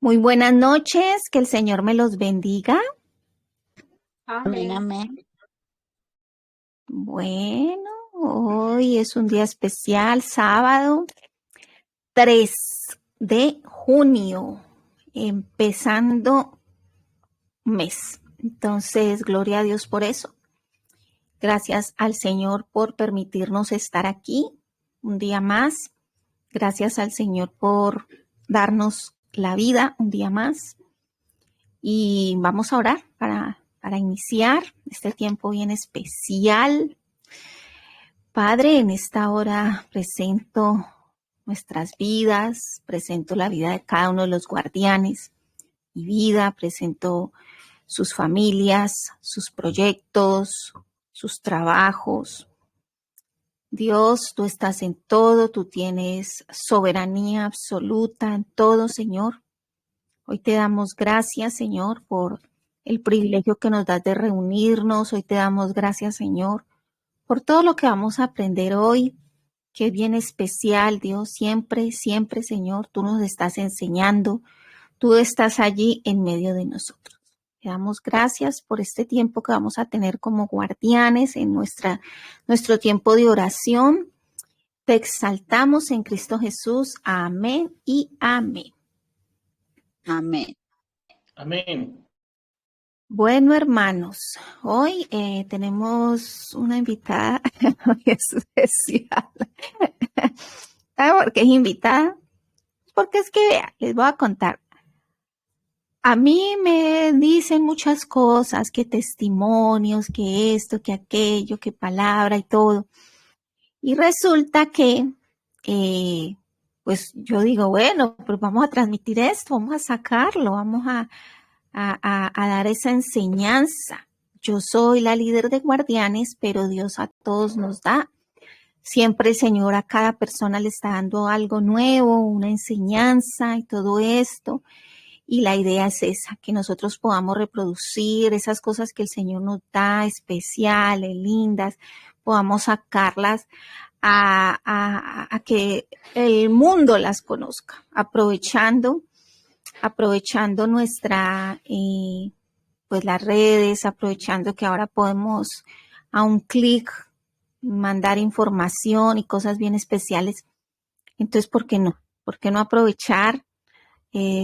Muy buenas noches, que el Señor me los bendiga. Amén, amén. Bueno, hoy es un día especial, sábado 3 de junio, empezando mes. Entonces, gloria a Dios por eso. Gracias al Señor por permitirnos estar aquí un día más. Gracias al Señor por darnos la vida un día más. Y vamos a orar para iniciar este tiempo bien especial. Padre, en esta hora presento nuestras vidas, presento la vida de cada uno de los guardianes, mi vida, presento sus familias, sus proyectos, sus trabajos. Dios, tú estás en todo, tú tienes soberanía absoluta en todo, Señor. Hoy te damos gracias, Señor, por el privilegio que nos das de reunirnos. Hoy te damos gracias, Señor, por todo lo que vamos a aprender hoy, que es bien especial, Dios. Siempre, siempre, Señor, tú nos estás enseñando. Tú estás allí en medio de nosotros. Te damos gracias por este tiempo que vamos a tener como guardianes en nuestro tiempo de oración. Te exaltamos en Cristo Jesús. Amén y amén. Amén. Amén. Bueno, hermanos, hoy tenemos una invitada muy especial. ¿Sabe por qué es invitada? Porque es que, vea, les voy a contar. A mí me dicen muchas cosas, que testimonios, que esto, que aquello, que palabra y todo. Y resulta que, pues yo digo, bueno, pues vamos a transmitir esto, vamos a sacarlo, vamos a dar esa enseñanza. Yo soy la líder de guardianes, pero Dios a todos nos da. Siempre el Señor a cada persona le está dando algo nuevo, una enseñanza y todo esto. Y la idea es esa, que nosotros podamos reproducir esas cosas que el Señor nos da, especiales, lindas, podamos sacarlas a que el mundo las conozca, aprovechando nuestra, pues las redes, aprovechando que ahora podemos a un clic mandar información y cosas bien especiales. Entonces, ¿por qué no? ¿Por qué no aprovechar?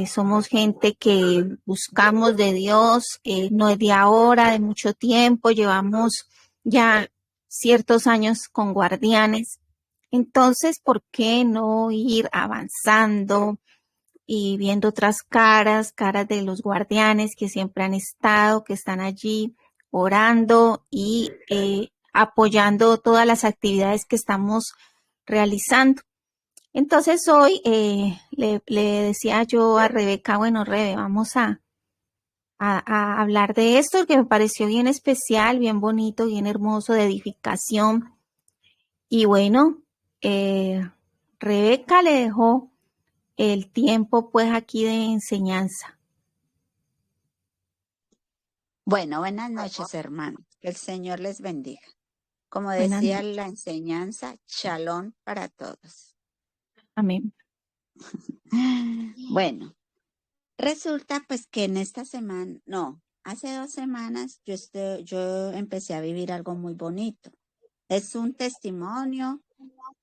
Somos gente que buscamos de Dios, no es de ahora, de mucho tiempo, llevamos ya ciertos años con guardianes. Entonces, ¿por qué no ir avanzando y viendo otras caras de los guardianes que siempre han estado, que están allí orando y apoyando todas las actividades que estamos realizando? Entonces hoy le decía yo a Rebeca, bueno, Rebe, vamos a hablar de esto, que me pareció bien especial, bien bonito, bien hermoso, de edificación. Y bueno, Rebeca le dejó el tiempo pues aquí de enseñanza. Bueno, buenas noches, hermanos. Que el Señor les bendiga. Como Buenas decía noches. la enseñanza, shalom para todos. Amén. Bueno, resulta pues que en esta semana, no, hace 2 semanas yo empecé a vivir algo muy bonito. Es un testimonio,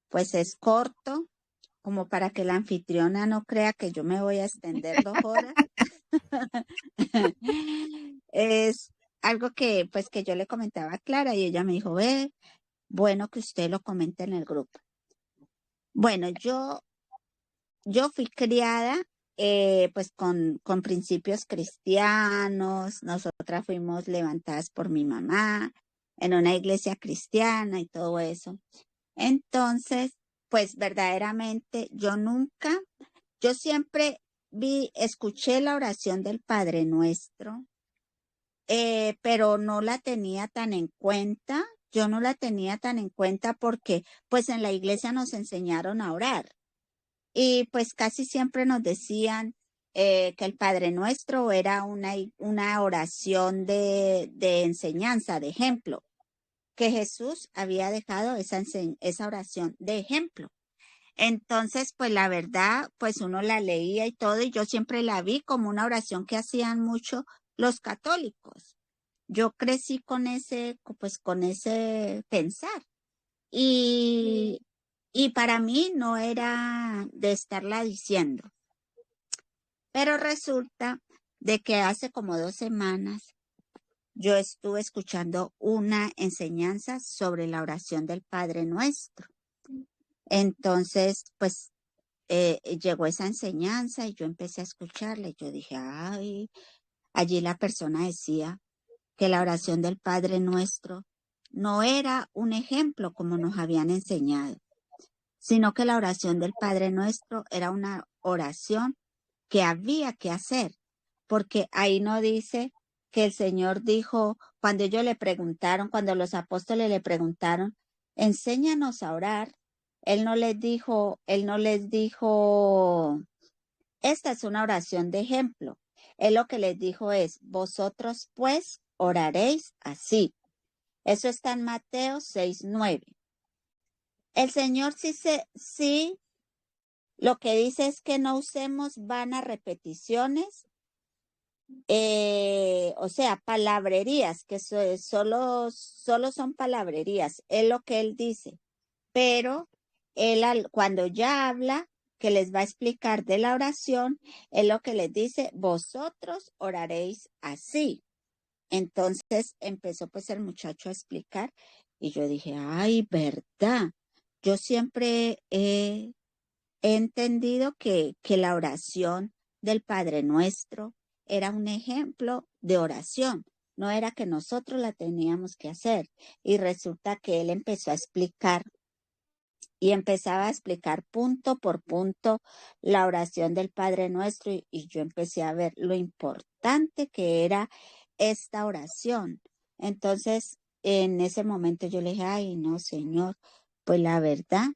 pues es corto, como para que la anfitriona no crea que yo me voy a extender 2 horas. Es algo que pues que yo le comentaba a Clara y ella me dijo, bueno que usted lo comente en el grupo. Bueno, yo fui criada pues con principios cristianos, nosotras fuimos levantadas por mi mamá en una iglesia cristiana y todo eso. Entonces, pues verdaderamente yo siempre escuché la oración del Padre Nuestro, pero no la tenía tan en cuenta. Yo no la tenía tan en cuenta porque pues en la iglesia nos enseñaron a orar y pues casi siempre nos decían que el Padre Nuestro era una oración de enseñanza, de ejemplo, que Jesús había dejado esa oración de ejemplo. Entonces, pues la verdad, pues uno la leía y todo, y yo siempre la vi como una oración que hacían mucho los católicos. Yo crecí pues con ese pensar. Y, y para mí no era de estarla diciendo. Pero resulta de que hace como 2 semanas yo estuve escuchando una enseñanza sobre la oración del Padre Nuestro. Entonces, pues llegó esa enseñanza y yo empecé a escucharla y yo dije, ay, allí la persona decía que la oración del Padre Nuestro no era un ejemplo como nos habían enseñado, sino que la oración del Padre Nuestro era una oración que había que hacer, porque ahí no dice que el Señor dijo, cuando ellos le preguntaron, cuando los apóstoles le preguntaron, enséñanos a orar, él no les dijo, esta es una oración de ejemplo. Él lo que les dijo es, vosotros pues oraréis así. Eso está en Mateo 6:9. El Señor sí, lo que dice es que no usemos vanas repeticiones, o sea, palabrerías, que solo son palabrerías, es lo que él dice. Pero cuando ya habla, que les va a explicar de la oración, es lo que les dice, vosotros oraréis así. Entonces empezó pues el muchacho a explicar y yo dije, ay, verdad. Yo siempre he entendido que la oración del Padre Nuestro era un ejemplo de oración, no era que nosotros la teníamos que hacer. Y resulta que él empezó a explicar y empezaba a explicar punto por punto la oración del Padre Nuestro y yo empecé a ver lo importante que era esta oración. Entonces, en ese momento yo le dije, ay, no, Señor, pues la verdad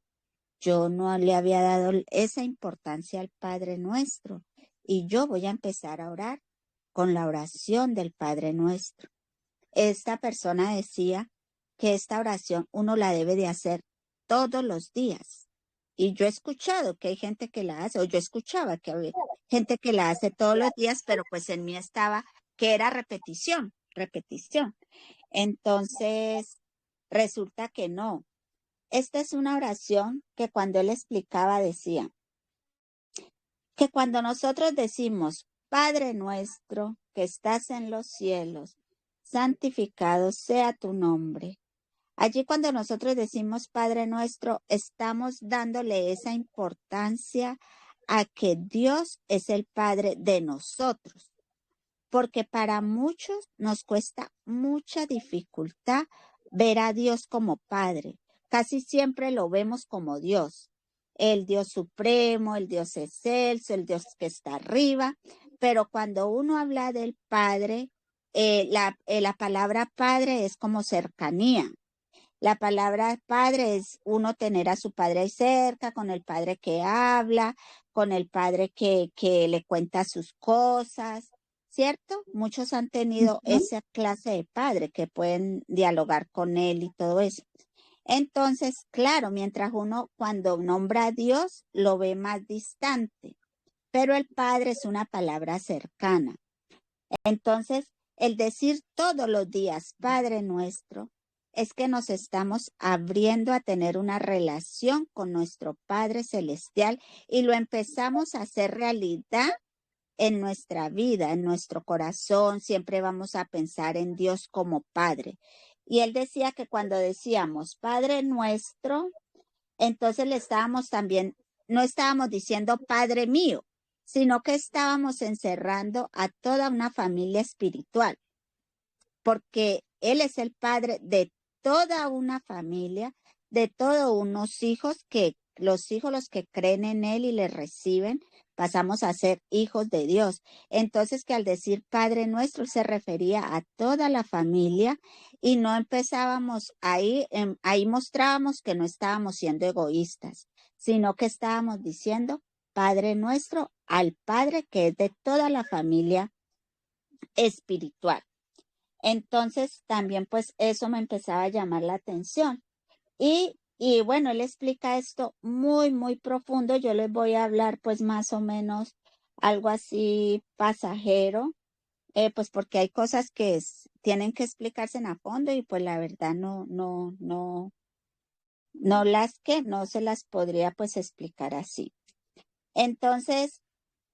yo no le había dado esa importancia al Padre Nuestro y yo voy a empezar a orar con la oración del Padre Nuestro. Esta persona decía que esta oración uno la debe de hacer todos los días. Y yo he escuchado que hay gente que la hace, o yo escuchaba que había gente que la hace todos los días, pero pues en mí estaba que era repetición, repetición. Entonces, resulta que no. Esta es una oración que cuando él explicaba decía que cuando nosotros decimos, Padre nuestro que estás en los cielos, santificado sea tu nombre. Allí cuando nosotros decimos Padre nuestro, estamos dándole esa importancia a que Dios es el Padre de nosotros, porque para muchos nos cuesta mucha dificultad ver a Dios como Padre. Casi siempre lo vemos como Dios, el Dios supremo, el Dios excelso, el Dios que está arriba, pero cuando uno habla del Padre, la palabra Padre es como cercanía. La palabra padre es uno tener a su padre ahí cerca, con el padre que habla, con el padre que le cuenta sus cosas, ¿cierto? Muchos han tenido esa clase de padre que pueden dialogar con él y todo eso. Entonces, claro, mientras uno cuando nombra a Dios lo ve más distante, pero el padre es una palabra cercana. Entonces, el decir todos los días, Padre nuestro, es que nos estamos abriendo a tener una relación con nuestro Padre Celestial y lo empezamos a hacer realidad en nuestra vida, en nuestro corazón. Siempre vamos a pensar en Dios como Padre. Y él decía que cuando decíamos Padre nuestro, entonces le estábamos también, no estábamos diciendo Padre mío, sino que estábamos encerrando a toda una familia espiritual, porque Él es el Padre de toda una familia, de todos unos hijos que los hijos, los que creen en Él y le reciben, pasamos a ser hijos de Dios. Entonces que al decir Padre nuestro se refería a toda la familia y no empezábamos ahí mostrábamos que no estábamos siendo egoístas, sino que estábamos diciendo Padre nuestro al Padre que es de toda la familia espiritual. Entonces también pues eso me empezaba a llamar la atención. Y Y bueno, él explica esto muy, muy profundo. Yo les voy a hablar pues más o menos algo así pasajero, pues porque hay cosas que tienen que explicarse a fondo y pues la verdad no se las podría pues explicar así. Entonces,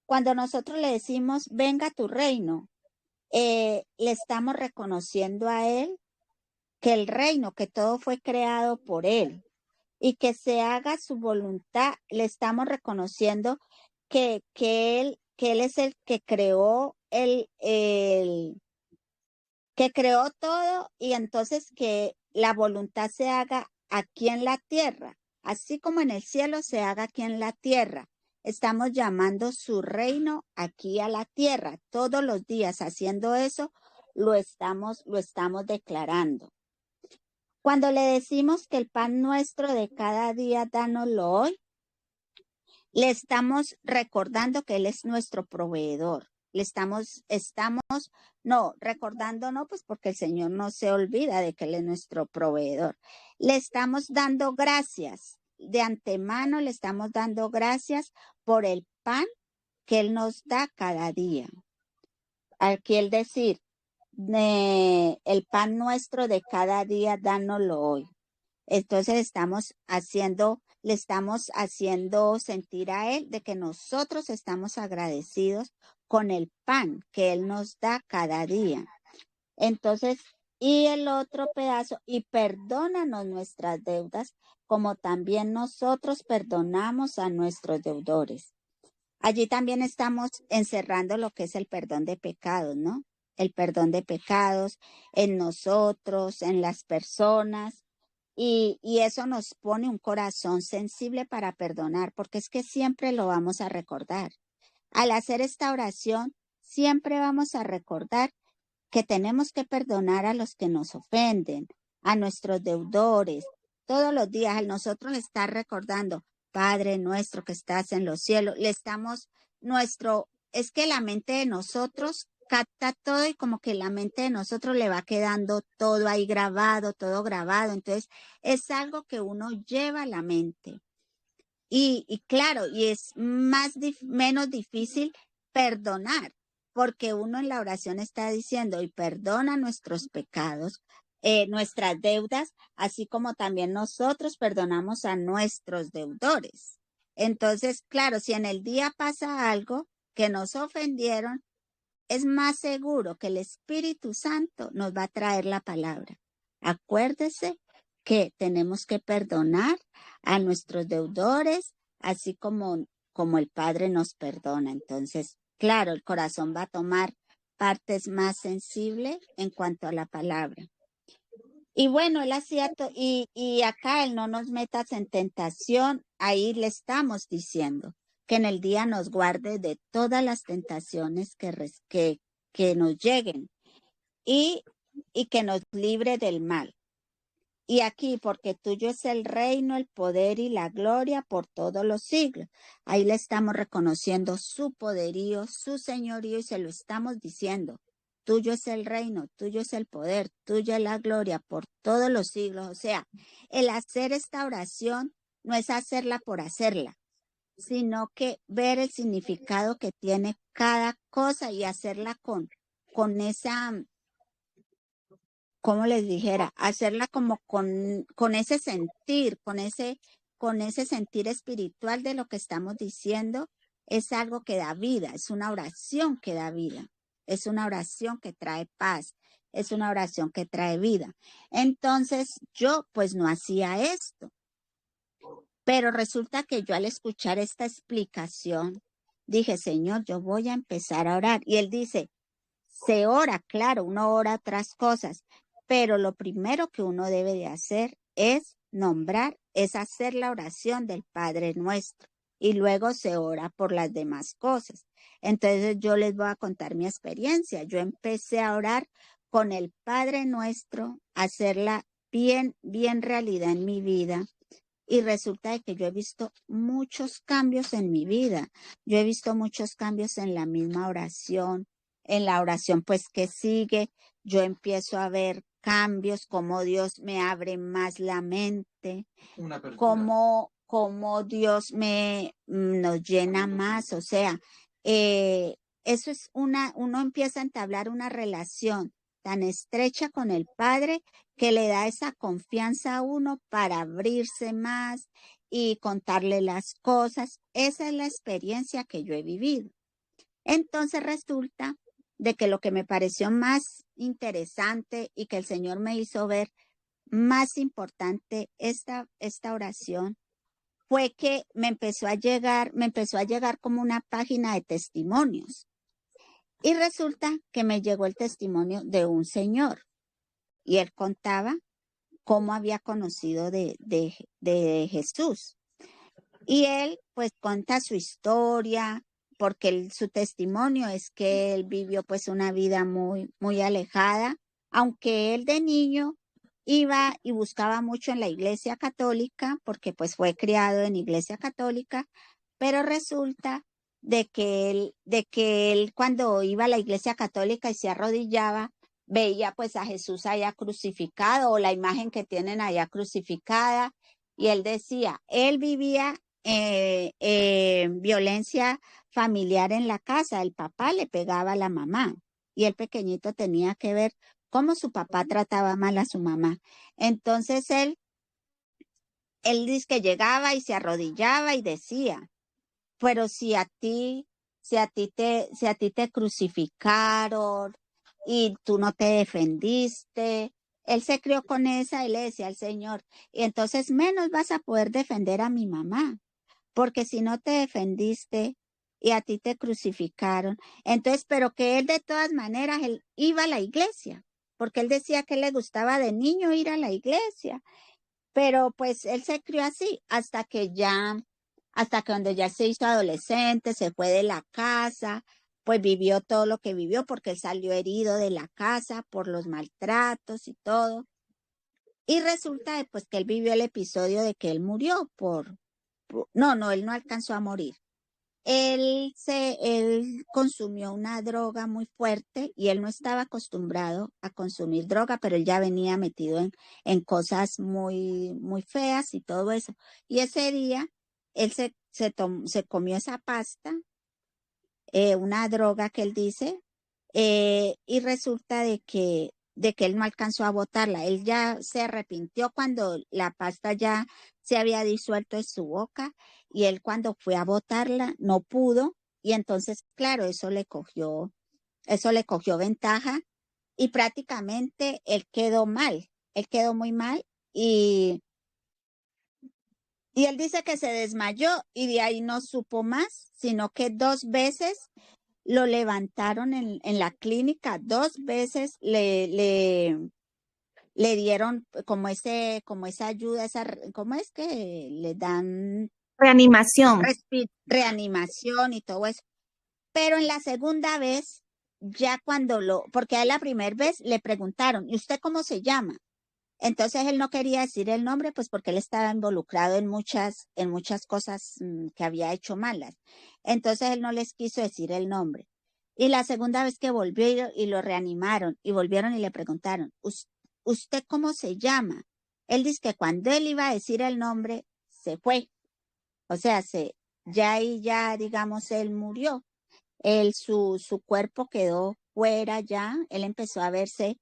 cuando nosotros le decimos, venga tu reino, le estamos reconociendo a él que el reino, que todo fue creado por él y que se haga su voluntad, le estamos reconociendo que él es el que creó que creó todo y entonces que la voluntad se haga aquí en la tierra, así como en el cielo se haga aquí en la tierra. Estamos llamando su reino aquí a la tierra. Todos los días haciendo eso, lo estamos declarando. Cuando le decimos que el pan nuestro de cada día, dánoslo hoy, le estamos recordando que Él es nuestro proveedor. Recordando no, pues porque el Señor no se olvida de que Él es nuestro proveedor. Le estamos dando gracias. De antemano le estamos dando gracias por el pan que Él nos da cada día. Aquí el decir, el pan nuestro de cada día, dánoslo hoy. Entonces le estamos haciendo sentir a Él de que nosotros estamos agradecidos con el pan que Él nos da cada día. Entonces, y el otro pedazo, y perdónanos nuestras deudas, como también nosotros perdonamos a nuestros deudores. Allí también estamos encerrando lo que es el perdón de pecados, ¿no? El perdón de pecados en nosotros, en las personas. Y eso nos pone un corazón sensible para perdonar, porque es que siempre lo vamos a recordar. Al hacer esta oración, siempre vamos a recordar que tenemos que perdonar a los que nos ofenden, a nuestros deudores. Todos los días, al nosotros estar recordando, Padre nuestro que estás en los cielos, es que la mente de nosotros capta todo y como que la mente de nosotros le va quedando todo ahí grabado, todo grabado. Entonces, es algo que uno lleva a la mente. Y claro, y es menos difícil perdonar, porque uno en la oración está diciendo, y perdona nuestros pecados, nuestras deudas, así como también nosotros perdonamos a nuestros deudores. Entonces, claro, si en el día pasa algo que nos ofendieron, es más seguro que el Espíritu Santo nos va a traer la palabra. Acuérdese que tenemos que perdonar a nuestros deudores, así como el Padre nos perdona. Entonces, claro, el corazón va a tomar partes más sensibles en cuanto a la palabra. Y bueno, él hacía, y acá él no nos metas en tentación, ahí le estamos diciendo que en el día nos guarde de todas las tentaciones que nos lleguen y que nos libre del mal. Y aquí, porque tuyo es el reino, el poder y la gloria por todos los siglos. Ahí le estamos reconociendo su poderío, su señorío y se lo estamos diciendo. Tuyo es el reino, tuyo es el poder, tuya es la gloria por todos los siglos. O sea, el hacer esta oración no es hacerla por hacerla, sino que ver el significado que tiene cada cosa y hacerla con esa, como les dijera, hacerla como con ese sentir, con ese sentir espiritual de lo que estamos diciendo, es algo que da vida, es una oración que da vida, es una oración que trae paz, es una oración que trae vida. Entonces yo pues no hacía esto, pero resulta que yo al escuchar esta explicación, dije, Señor, yo voy a empezar a orar. Y él dice, se ora, claro, uno ora otras cosas, pero lo primero que uno debe de hacer es es hacer la oración del Padre Nuestro y luego se ora por las demás cosas. Entonces yo les voy a contar mi experiencia. Yo empecé a orar con el Padre Nuestro, hacerla bien, bien realidad en mi vida. Y resulta de que yo he visto muchos cambios en mi vida. Yo he visto muchos cambios en la misma oración. En la oración pues que sigue, yo empiezo a ver cambios, cómo Dios me abre más la mente, Una apertura. cómo Dios nos llena más. O sea, eso es uno empieza a entablar una relación tan estrecha con el Padre que le da esa confianza a uno para abrirse más y contarle las cosas. Esa es la experiencia que yo he vivido. Entonces resulta de que lo que me pareció más interesante y que el Señor me hizo ver más importante esta oración fue que me empezó a llegar como una página de testimonios. Y resulta que me llegó el testimonio de un señor y él contaba cómo había conocido de Jesús. Y él pues cuenta su historia, porque su testimonio es que él vivió pues una vida muy, muy alejada, aunque él de niño iba y buscaba mucho en la iglesia católica, porque pues fue criado en iglesia católica, pero resulta de que él cuando iba a la iglesia católica y se arrodillaba, veía pues a Jesús allá crucificado o la imagen que tienen allá crucificada, y él decía, él vivía violencia familiar en la casa, el papá le pegaba a la mamá y el pequeñito tenía que ver cómo su papá trataba mal a su mamá. Entonces él dice que llegaba y se arrodillaba y decía, pero si a ti te crucificaron y tú no te defendiste, él se crió con esa y le decía al Señor, y entonces menos vas a poder defender a mi mamá, porque si no te defendiste y a ti te crucificaron, entonces, pero que él de todas maneras, él iba a la iglesia, porque él decía que le gustaba de niño ir a la iglesia, pero pues él se crió así hasta que cuando ya se hizo adolescente, se fue de la casa, pues vivió todo lo que vivió porque él salió herido de la casa por los maltratos y todo. Y resulta pues que él vivió el episodio de que él murió no, él no alcanzó a morir. Él consumió una droga muy fuerte y él no estaba acostumbrado a consumir droga, pero él ya venía metido en cosas muy, muy feas y todo eso. Y ese día él se comió esa pasta, una droga que él dice, y resulta de que él no alcanzó a botarla. Él ya se arrepintió cuando la pasta ya se había disuelto en su boca y él cuando fue a botarla no pudo y entonces, claro, eso le cogió ventaja y prácticamente él quedó muy mal y él dice que se desmayó y de ahí no supo más, sino que 2 veces lo levantaron en la clínica, 2 veces le dieron como esa ayuda, ¿cómo es que le dan? Reanimación. Reanimación y todo eso. Pero en la segunda vez, ya porque a él la primera vez le preguntaron, ¿y usted cómo se llama? Entonces él no quería decir el nombre, pues porque él estaba involucrado en muchas cosas que había hecho malas. Entonces él no les quiso decir el nombre. Y la segunda vez que volvió y lo reanimaron y volvieron y le preguntaron, ¿usted cómo se llama? Él dice que cuando él iba a decir el nombre, se fue. O sea, ya digamos, él murió. Su cuerpo quedó fuera ya. Él empezó a verse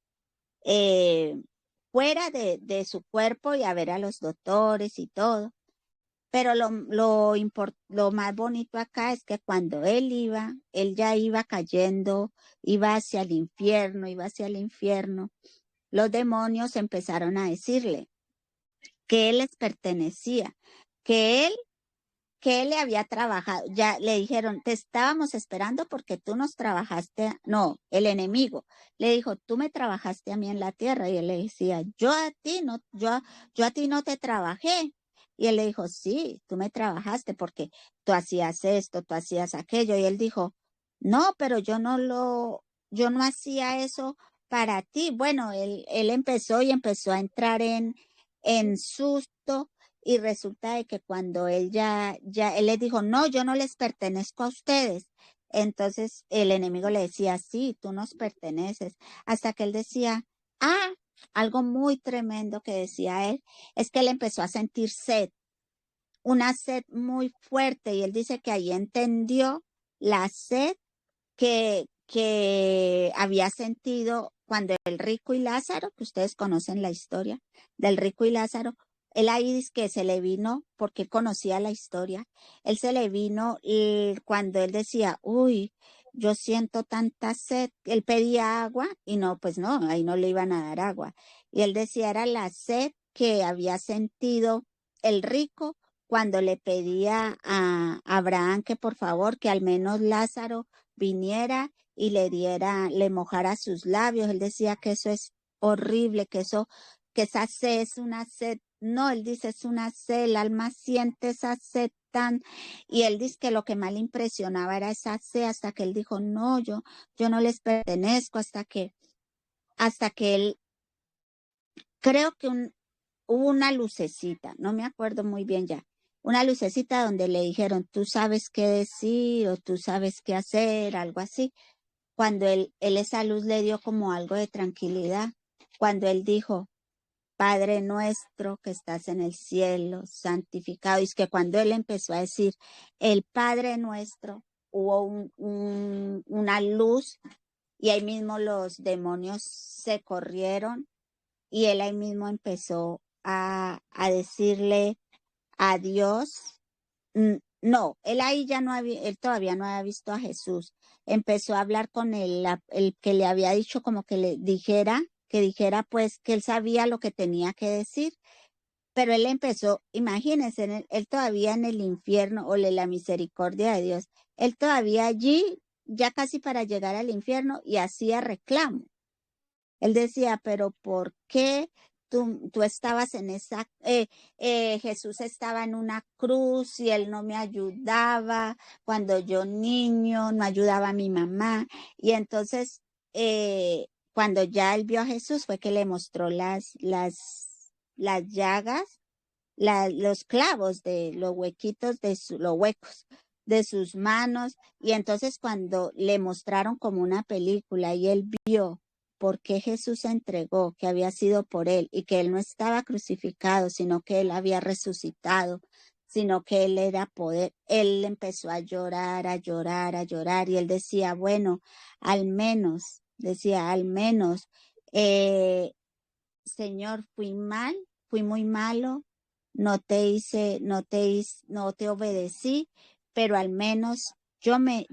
fuera de su cuerpo y a ver a los doctores y todo. Pero lo más bonito acá es que cuando él ya iba cayendo, iba hacia el infierno, los demonios empezaron a decirle que él les pertenecía, que él le había trabajado. Ya le dijeron, te estábamos esperando porque tú nos trabajaste. No, el enemigo le dijo, tú me trabajaste a mí en la tierra. Y él le decía, yo a ti no te trabajé. Y él le dijo, sí, tú me trabajaste porque tú hacías esto, tú hacías aquello. Y él dijo, no, pero yo no hacía eso para ti. Bueno, él empezó a entrar en susto. Y resulta de que cuando él él les dijo, no, yo no les pertenezco a ustedes. Entonces el enemigo le decía, sí, tú nos perteneces. Hasta que él decía, algo muy tremendo que decía él, es que él empezó a sentir sed, una sed muy fuerte, y él dice que ahí entendió la sed que había sentido cuando el rico y Lázaro, que ustedes conocen la historia del rico y Lázaro, él ahí dice que se le vino, porque él conocía la historia, él se le vino y cuando él decía, uy, yo siento tanta sed, él pedía agua y no, pues no, ahí no le iban a dar agua. Y él decía, era la sed que había sentido el rico cuando le pedía a Abraham que por favor, que al menos Lázaro viniera y le diera, le mojara sus labios. Él decía que eso es horrible, que eso, que esa sed es una sed. No, él dice es una sed, el alma siente esa sed tan, y él dice que lo que más le impresionaba era esa sed, hasta que él dijo, no, yo no les pertenezco, hasta que él, creo que hubo una lucecita, no me acuerdo muy bien ya, una lucecita donde le dijeron, tú sabes qué decir o tú sabes qué hacer, algo así. Cuando él esa luz le dio como algo de tranquilidad, cuando él dijo, Padre nuestro que estás en el cielo, santificado. Y es que cuando él empezó a decir, el Padre nuestro, hubo una luz y ahí mismo los demonios se corrieron y él ahí mismo empezó a decirle a Dios. No, él ahí ya no había, él todavía no había visto a Jesús. Empezó a hablar con el que le había dicho como que le dijera, que dijera pues que él sabía lo que tenía que decir, pero él empezó, imagínense, él todavía en el infierno, o la misericordia de Dios, él todavía allí, ya casi para llegar al infierno, y hacía reclamo. Él decía, pero ¿por qué tú estabas en esa, Jesús estaba en una cruz y él no me ayudaba cuando yo niño, no ayudaba a mi mamá? Y entonces, cuando ya él vio a Jesús, fue que le mostró las llagas, los clavos de los huequitos los huecos de sus manos. Y entonces cuando le mostraron como una película y él vio por qué Jesús se entregó, que había sido por él y que él no estaba crucificado, sino que él había resucitado, sino que él era poder, él empezó a llorar, a llorar, a llorar, y él decía, bueno, al menos, decía, al menos, Señor, fui muy malo, no te obedecí, pero al menos yo me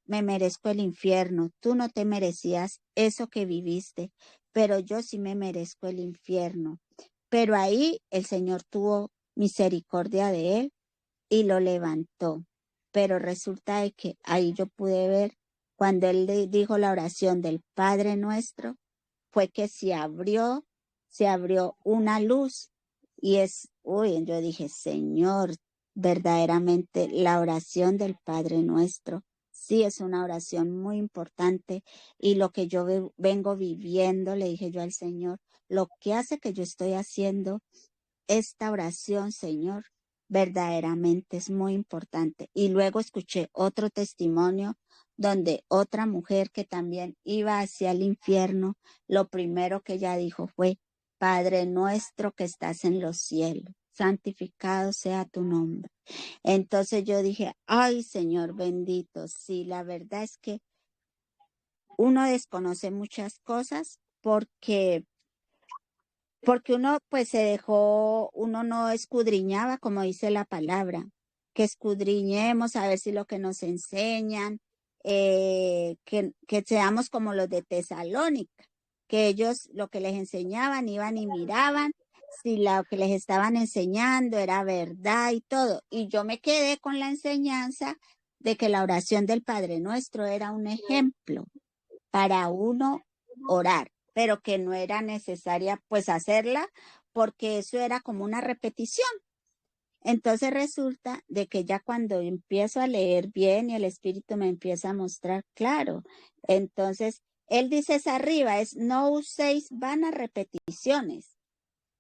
merezco el infierno. Tú no te merecías eso que viviste, pero yo sí me merezco el infierno. Pero ahí el Señor tuvo misericordia de él y lo levantó. Pero resulta de que ahí yo pude ver cuando él le dijo la oración del Padre Nuestro, fue que se abrió una luz y uy, yo dije, Señor, verdaderamente la oración del Padre Nuestro, sí es una oración muy importante, y lo que yo vengo viviendo, le dije yo al Señor, lo que hace que yo estoy haciendo esta oración, Señor, verdaderamente es muy importante. Y luego escuché otro testimonio donde otra mujer que también iba hacia el infierno, lo primero que ella dijo fue, Padre nuestro que estás en los cielos, santificado sea tu nombre. Entonces yo dije, ay Señor bendito, sí, la verdad es que uno desconoce muchas cosas porque uno pues se dejó, uno no escudriñaba, como dice la palabra, que escudriñemos a ver si lo que nos enseñan, que seamos como los de Tesalónica, que ellos lo que les enseñaban iban y miraban si lo que les estaban enseñando era verdad y todo. Y yo me quedé con la enseñanza de que la oración del Padre Nuestro era un ejemplo para uno orar, pero que no era necesaria pues hacerla porque eso era como una repetición. Entonces resulta de que ya cuando empiezo a leer bien y el Espíritu me empieza a mostrar claro, entonces él dice es arriba, es no uséis vanas repeticiones,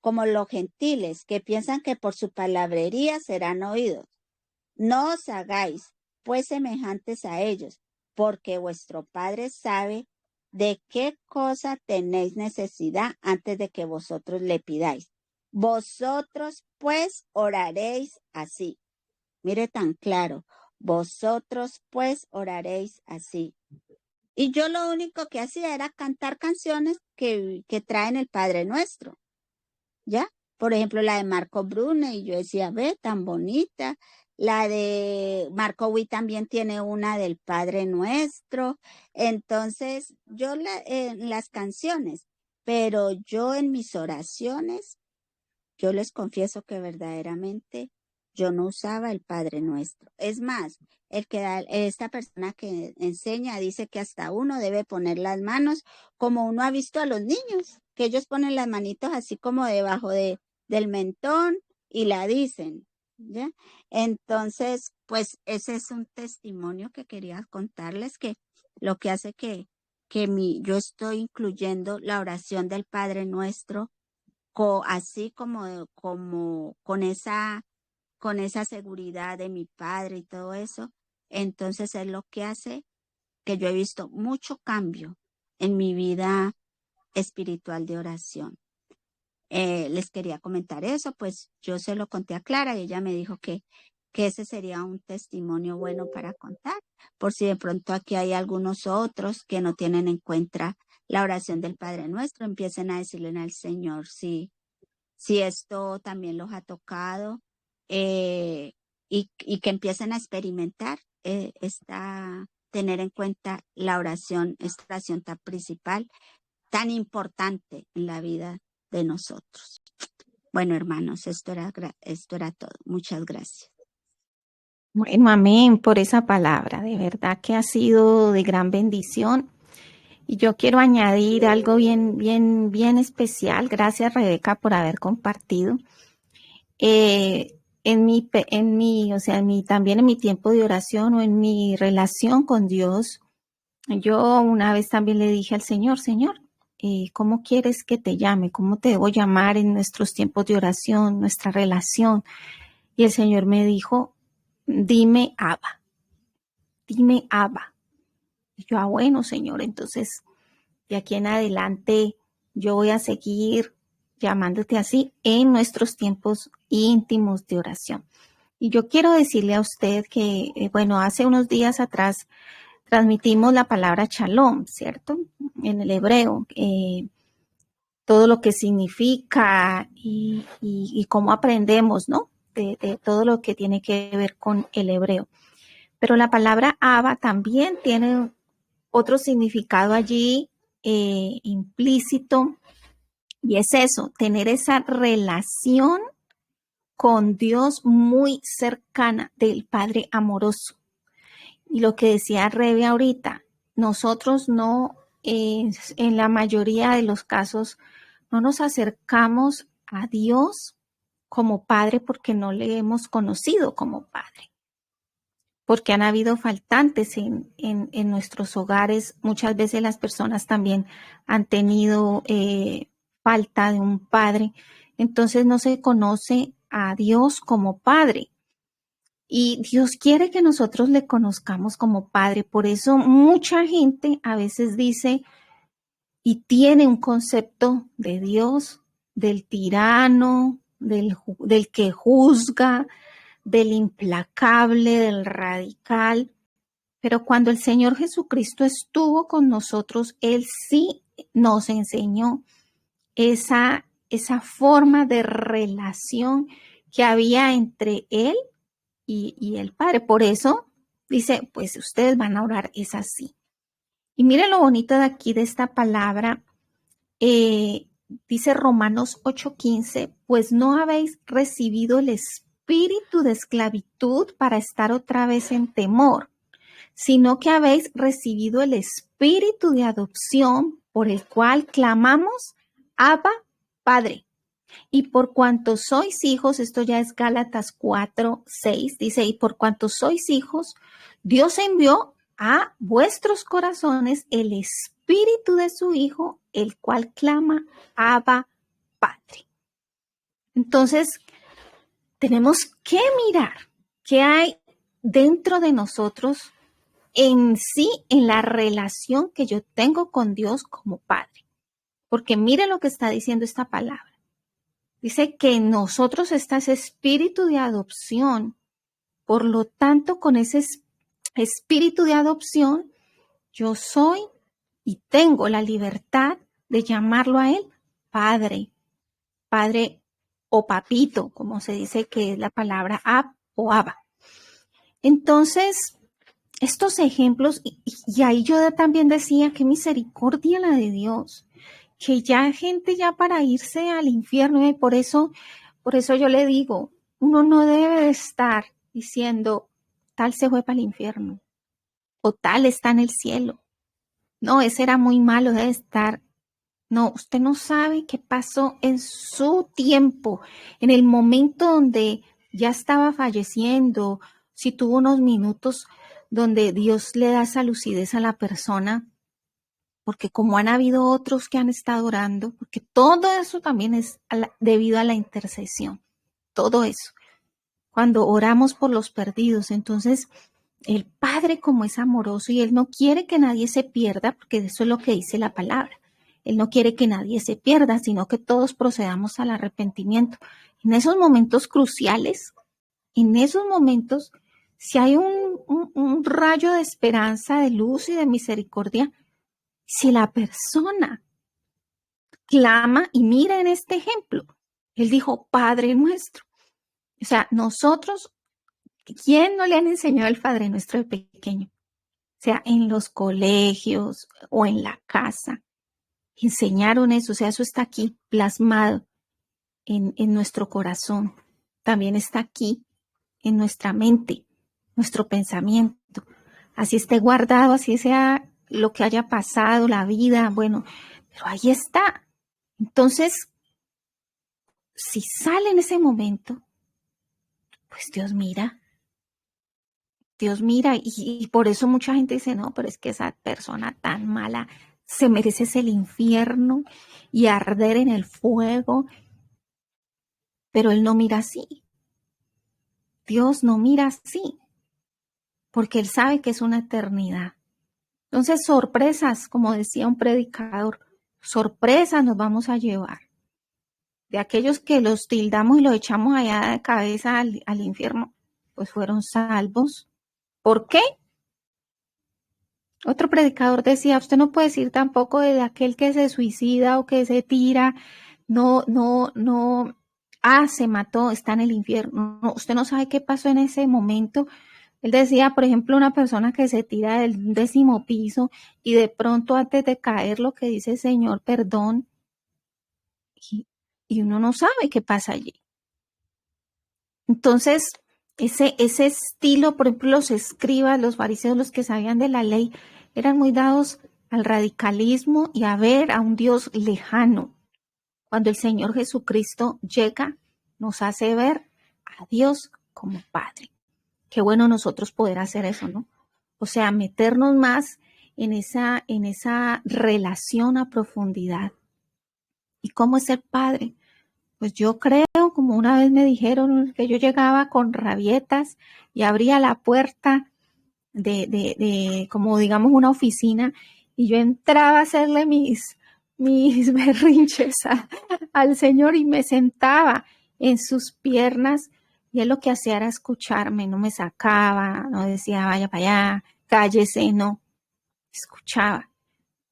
como los gentiles que piensan que por su palabrería serán oídos. No os hagáis pues semejantes a ellos, porque vuestro Padre sabe ¿de qué cosa tenéis necesidad antes de que vosotros le pidáis? Vosotros pues oraréis así. Mire tan claro. Vosotros pues oraréis así. Y yo lo único que hacía era cantar canciones que traen el Padre Nuestro, ¿ya? Por ejemplo, la de Marco Brune, y yo decía, ve, tan bonita. La de Marco Witt también tiene una del Padre Nuestro. Entonces, yo las canciones, pero yo en mis oraciones, yo les confieso que verdaderamente yo no usaba el Padre Nuestro. Es más, esta persona que enseña dice que hasta uno debe poner las manos como uno ha visto a los niños, que ellos ponen las manitos así como debajo del mentón y la dicen, ¿ya? Entonces, pues ese es un testimonio que quería contarles, que lo que hace que yo estoy incluyendo la oración del Padre Nuestro así como con esa seguridad de mi padre y todo eso. Entonces es lo que hace que yo he visto mucho cambio en mi vida espiritual de oración. Les quería comentar eso, pues yo se lo conté a Clara y ella me dijo que ese sería un testimonio bueno para contar, por si de pronto aquí hay algunos otros que no tienen en cuenta la oración del Padre Nuestro, empiecen a decirle al Señor si esto también los ha tocado, y que empiecen a experimentar tener en cuenta la oración, esta oración tan principal, tan importante en la vida de nosotros. Bueno, hermanos, esto era todo. Muchas gracias. Bueno, amén por esa palabra. De verdad que ha sido de gran bendición. Y yo quiero añadir algo bien especial. Gracias, Rebeca, por haber compartido. También en mi tiempo de oración o en mi relación con Dios, yo una vez también le dije al Señor, ¿cómo quieres que te llame? ¿Cómo te debo llamar en nuestros tiempos de oración, nuestra relación? Y el Señor me dijo, dime Abba. Y yo, bueno, Señor, entonces de aquí en adelante yo voy a seguir llamándote así en nuestros tiempos íntimos de oración. Y yo quiero decirle a usted que, hace unos días atrás transmitimos la palabra shalom, ¿cierto? En el hebreo, todo lo que significa y cómo aprendemos, ¿no? De todo lo que tiene que ver con el hebreo. Pero la palabra Abba también tiene otro significado allí implícito, y es eso, tener esa relación con Dios muy cercana del Padre amoroso. Y lo que decía Rebe ahorita, nosotros no, en la mayoría de los casos, no nos acercamos a Dios como Padre porque no le hemos conocido como Padre. Porque han habido faltantes en nuestros hogares. Muchas veces las personas también han tenido falta de un padre. Entonces no se conoce a Dios como Padre. Y Dios quiere que nosotros le conozcamos como Padre. Por eso mucha gente a veces dice y tiene un concepto de Dios, del tirano, del que juzga, del implacable, del radical. Pero cuando el Señor Jesucristo estuvo con nosotros, Él sí nos enseñó esa forma de relación que había entre Él y el Padre. Por eso dice, pues ustedes van a orar, es así. Y miren lo bonito de aquí, de esta palabra. Dice Romanos 8:15, pues no habéis recibido el espíritu de esclavitud para estar otra vez en temor, sino que habéis recibido el espíritu de adopción por el cual clamamos, Abba, Padre. Y por cuanto sois hijos, esto ya es Gálatas 4:6, dice, y por cuanto sois hijos, Dios envió a vuestros corazones el espíritu de su Hijo, el cual clama, Abba, Padre. Entonces, tenemos que mirar qué hay dentro de nosotros en sí, en la relación que yo tengo con Dios como Padre. Porque mire lo que está diciendo esta palabra. Dice que en nosotros está ese espíritu de adopción. Por lo tanto, con ese espíritu de adopción, yo soy y tengo la libertad de llamarlo a Él Padre. Padre o papito, como se dice que es la palabra ab o aba. Entonces, estos ejemplos, y ahí yo también decía, qué misericordia la de Dios, que ya gente ya para irse al infierno, y por eso yo le digo, uno no debe de estar diciendo, tal se fue para el infierno, o tal está en el cielo. No, ese era muy malo, debe estar. No, usted no sabe qué pasó en su tiempo, en el momento donde ya estaba falleciendo, si tuvo unos minutos donde Dios le da esa lucidez a la persona, porque como han habido otros que han estado orando, porque todo eso también es debido a la intercesión, todo eso. Cuando oramos por los perdidos, entonces el Padre como es amoroso y Él no quiere que nadie se pierda, porque eso es lo que dice la palabra. Él no quiere que nadie se pierda, sino que todos procedamos al arrepentimiento. En esos momentos cruciales, en esos momentos, si hay un rayo de esperanza, de luz y de misericordia, si la persona clama y mira en este ejemplo, Él dijo, Padre nuestro. O sea, nosotros, ¿quién no le han enseñado el Padre nuestro de pequeño? O sea, en los colegios o en la casa. Enseñaron eso, o sea, eso está aquí plasmado en nuestro corazón. También está aquí en nuestra mente, nuestro pensamiento. Así esté guardado, así sea lo que haya pasado, la vida, bueno, pero ahí está. Entonces, si sale en ese momento, pues Dios mira, y por eso mucha gente dice, no, pero es que esa persona tan mala se merece el infierno y arder en el fuego, pero Él no mira así. Dios no mira así, porque Él sabe que es una eternidad. Entonces, sorpresas, como decía un predicador, sorpresas nos vamos a llevar. De aquellos que los tildamos y los echamos allá de cabeza al infierno, pues fueron salvos. ¿Por qué? Otro predicador decía, usted no puede decir tampoco de aquel que se suicida o que se tira, no, se mató, está en el infierno. No, usted no sabe qué pasó en ese momento. Él decía, por ejemplo, una persona que se tira del 10º piso y de pronto antes de caer lo que dice, Señor, perdón, y uno no sabe qué pasa allí. Entonces, ese estilo, por ejemplo, los escribas, los fariseos, los que sabían de la ley, eran muy dados al radicalismo y a ver a un Dios lejano. Cuando el Señor Jesucristo llega, nos hace ver a Dios como Padre. Qué bueno nosotros poder hacer eso, ¿no? O sea, meternos más en esa relación a profundidad. ¿Y cómo es ser Padre? Pues yo creo, como una vez me dijeron, que yo llegaba con rabietas y abría la puerta de como digamos una oficina y yo entraba a hacerle mis berrinches al Señor y me sentaba en sus piernas y él lo que hacía era escucharme, no me sacaba, no decía vaya para allá, cállese, no, escuchaba.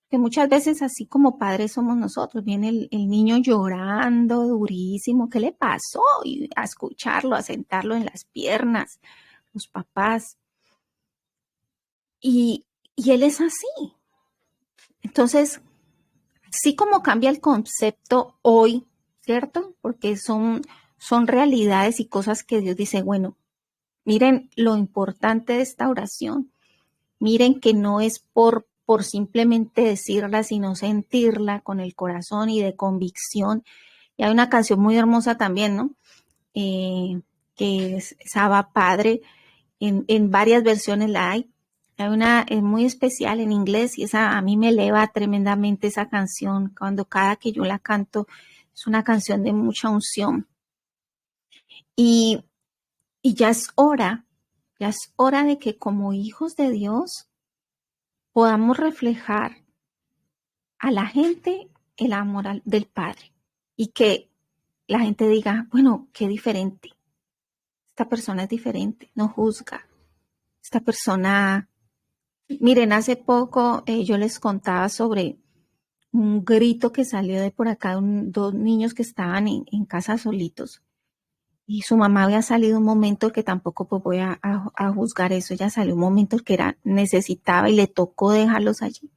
Que muchas veces así como padres somos nosotros, viene el niño llorando durísimo, ¿qué le pasó? Y a escucharlo, a sentarlo en las piernas, los papás. Y él es así. Entonces, sí como cambia el concepto hoy, ¿cierto? Porque son realidades y cosas que Dios dice, bueno, miren lo importante de esta oración, miren que no es por simplemente decirla, sino sentirla con el corazón y de convicción. Y hay una canción muy hermosa también, ¿no? Que es Abba Padre, en varias versiones la hay. Hay una muy especial en inglés y esa a mí me eleva tremendamente esa canción. Cada que yo la canto, es una canción de mucha unción. Y ya es hora de que como hijos de Dios podamos reflejar a la gente el amor del Padre y que la gente diga, bueno, qué diferente. Esta persona es diferente, no juzga. Esta persona, miren, hace poco yo les contaba sobre un grito que salió de por acá, dos niños que estaban en casa solitos. Y su mamá había salido un momento que tampoco pues voy a juzgar eso. Ella salió un momento que necesitaba y le tocó dejarlos allí.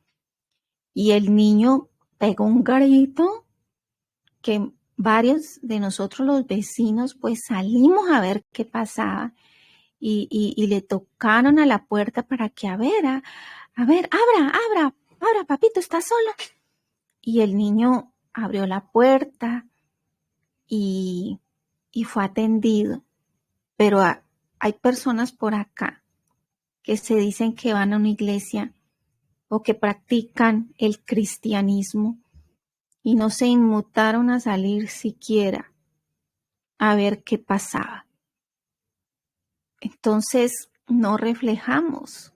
Y el niño pegó un grito que varios de nosotros los vecinos pues salimos a ver qué pasaba y le tocaron a la puerta para que a ver, abra, papito, ¿está solo? Y el niño abrió la puerta y fue atendido. Pero hay personas por acá que se dicen que van a una iglesia o que practican el cristianismo y no se inmutaron a salir siquiera a ver qué pasaba. Entonces no reflejamos.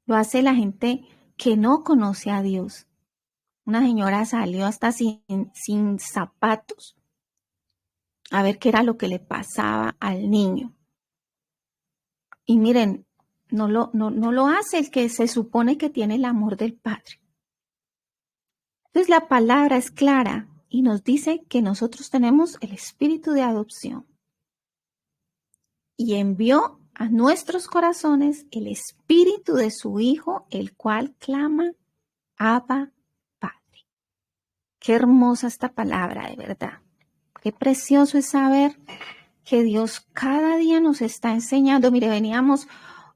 Lo hace la gente que no conoce a Dios. Una señora salió hasta sin zapatos a ver qué era lo que le pasaba al niño. Y miren, no lo hace el que se supone que tiene el amor del Padre. Entonces la palabra es clara y nos dice que nosotros tenemos el espíritu de adopción. Y envió a nuestros corazones el espíritu de su Hijo, el cual clama, Abba, Padre. Qué hermosa esta palabra, de verdad. Qué precioso es saber que Dios cada día nos está enseñando. Mire, veníamos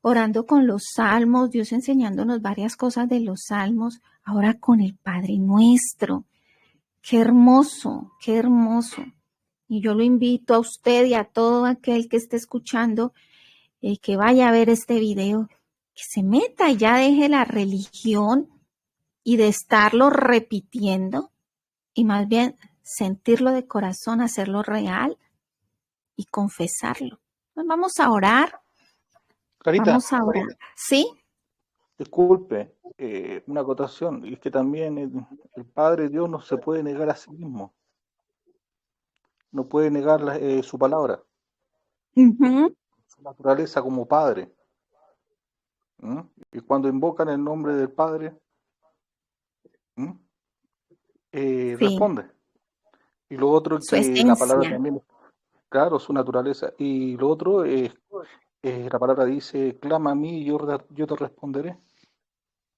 orando con los salmos, Dios enseñándonos varias cosas de los salmos, ahora con el Padre Nuestro. Qué hermoso, qué hermoso. Y yo lo invito a usted y a todo aquel que esté escuchando, que vaya a ver este video, que se meta y ya deje la religión y de estarlo repitiendo y más bien sentirlo de corazón, hacerlo real y confesarlo. Entonces vamos a orar. Clarita, Vamos a orar. ¿Sí? disculpe, una acotación, y es que también el Padre Dios no se puede negar a sí mismo, no puede negar su palabra, Uh-huh. su naturaleza como Padre. ¿Mm? Y cuando invocan el nombre del Padre, ¿Mm? Sí, responde. Y lo otro su que la palabra esencia. también, claro, su naturaleza. Y lo otro es, la palabra dice, clama a mí y yo te responderé.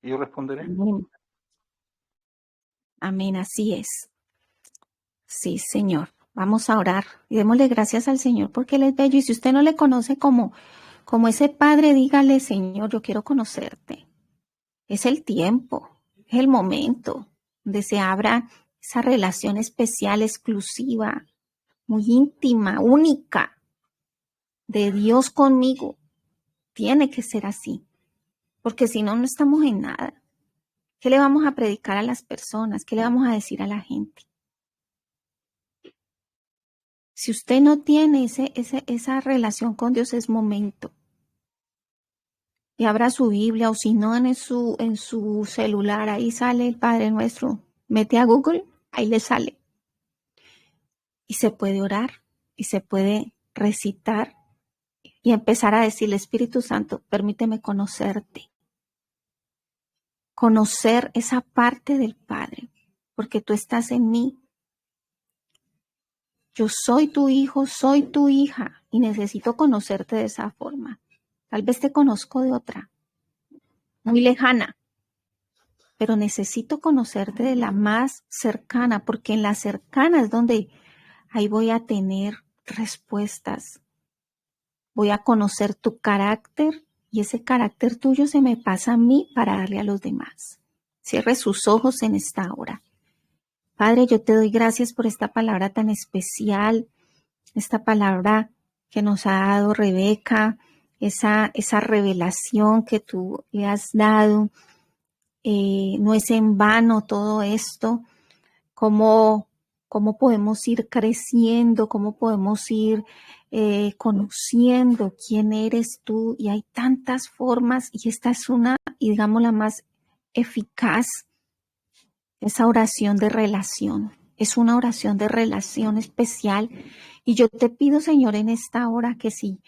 Y yo responderé. Amén. Amén, así es. Sí, Señor. Vamos a orar y démosle gracias al Señor porque Él es bello. Y si usted no le conoce como ese Padre, dígale, Señor, yo quiero conocerte. Es el tiempo, es el momento donde se abra esa relación especial, exclusiva, muy íntima, única de Dios conmigo. Tiene que ser así, porque si no, no estamos en nada. ¿Qué le vamos a predicar a las personas? ¿Qué le vamos a decir a la gente? Si usted no tiene esa relación con Dios, es momento. Y abra su Biblia o si no en su celular, ahí sale el Padre Nuestro. Mete a Google, ahí le sale. Y se puede orar y se puede recitar y empezar a decirle, Espíritu Santo, permíteme conocerte. Conocer esa parte del Padre, porque tú estás en mí. Yo soy tu hijo, soy tu hija y necesito conocerte de esa forma. Tal vez te conozco de otra, muy lejana, pero necesito conocerte de la más cercana, porque en la cercana es donde ahí voy a tener respuestas. Voy a conocer tu carácter y ese carácter tuyo se me pasa a mí para darle a los demás. Cierre sus ojos en esta hora. Padre, yo te doy gracias por esta palabra tan especial, esta palabra que nos ha dado Rebeca, esa revelación que tú le has dado. No es en vano todo esto, cómo podemos ir creciendo, cómo podemos ir conociendo quién eres tú. Y hay tantas formas y esta es una, y digamos, la más eficaz esa oración de relación. Es una oración de relación especial. Y yo te pido, Señor, en esta hora que si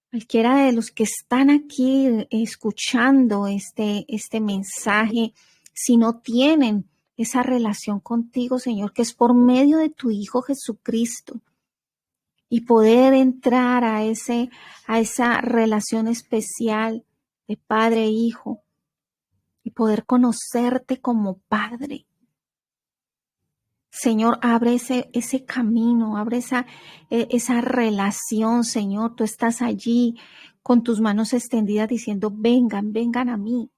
cualquiera de los que están aquí escuchando este mensaje, si no tienen esa relación contigo, Señor, que es por medio de tu Hijo Jesucristo, y poder entrar a esa relación especial de padre e hijo, y poder conocerte como Padre. Señor, abre ese camino, abre esa relación, Señor. Tú estás allí con tus manos extendidas diciendo, vengan, vengan a mí.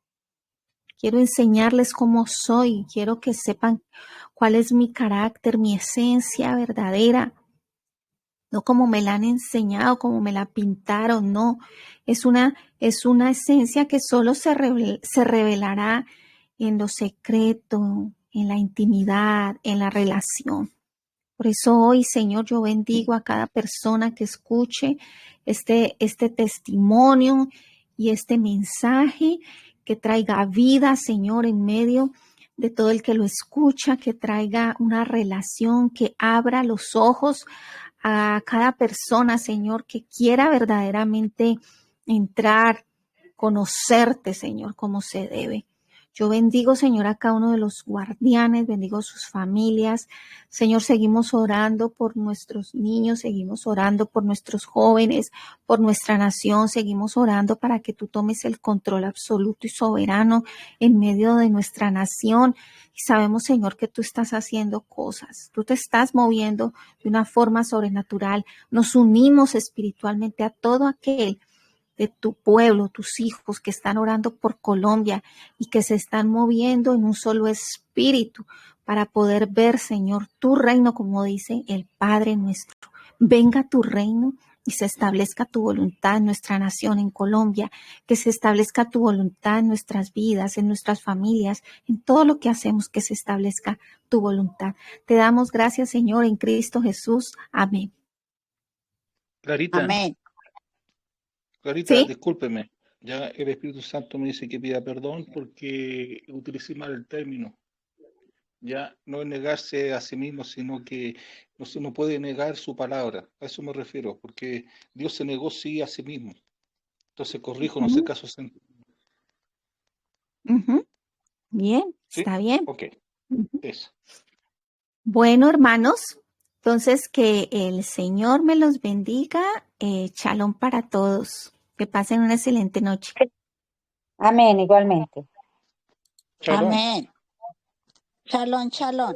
Quiero enseñarles cómo soy. Quiero que sepan cuál es mi carácter, mi esencia verdadera. No como me la han enseñado, como me la pintaron, no. Es una esencia que solo se revelará en lo secreto, en la intimidad, en la relación. Por eso hoy, Señor, yo bendigo a cada persona que escuche este testimonio y este mensaje, que traiga vida, Señor, en medio de todo el que lo escucha, que traiga una relación, que abra los ojos a cada persona, Señor, que quiera verdaderamente entrar, conocerte, Señor, como se debe. Yo bendigo, Señor, a cada uno de los guardianes, bendigo sus familias. Señor, seguimos orando por nuestros niños, seguimos orando por nuestros jóvenes, por nuestra nación, seguimos orando para que tú tomes el control absoluto y soberano en medio de nuestra nación. Y sabemos, Señor, que tú estás haciendo cosas, tú te estás moviendo de una forma sobrenatural. Nos unimos espiritualmente a todo aquel de tu pueblo, tus hijos que están orando por Colombia y que se están moviendo en un solo espíritu para poder ver, Señor, tu reino, como dice el Padre nuestro. Venga tu reino y se establezca tu voluntad en nuestra nación, en Colombia, que se establezca tu voluntad en nuestras vidas, en nuestras familias, en todo lo que hacemos, que se establezca tu voluntad. Te damos gracias, Señor, en Cristo Jesús. Amén. Clarita, Amén. Clarita, ¿Sí? discúlpeme. Ya el Espíritu Santo me dice que pida perdón porque utilicé mal el término. Ya no es negarse a sí mismo, sino que no puede negar su palabra. A eso me refiero, porque Dios se negó sí a sí mismo. Entonces corrijo, no sé Uh-huh. caso sentido. Uh-huh. Bien, ¿Sí? está bien. Ok, Uh-huh. eso. Bueno, hermanos, entonces que el Señor me los bendiga. Shalom para todos. Que pasen una excelente noche. Amén, igualmente. Shalom. Amén. Shalom, shalom.